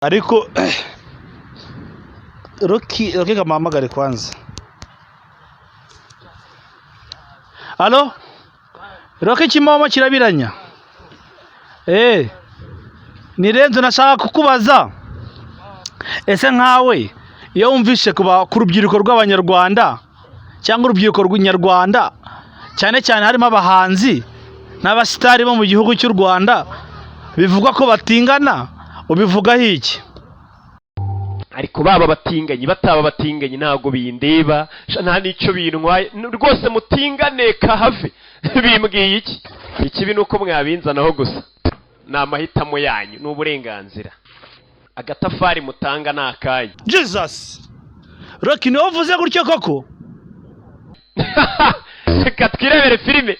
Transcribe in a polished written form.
ariko Rocky kamuhamagare kwanza. Halo? Rocky Kimomo kirabiranya. Ni Renzo nashaka kukubaza. Ese nkawe iyo wumvishe kuba ku rubyiruko rw'abanyarwanda cyangwa urubyiruko rw'inyarwanda cyane cyane harimo abahanzi n'abasitari bo mu gihugu cy'u Rwanda bivuga ko batingana, ubivugaho iki? Ariko baba batinganye bataba batinganye ntago bindeba, nta nico bintwaye rwose, mutingane kahave. Bimbwiye iki? Ikibi nuko mwabinzanaho gusa, namahitamo yanyu n'uburenganzira. Agatafari mutanga nakaye. Jesus, Rocky niwe uvuze gutyo koko? Reka twirebere filime.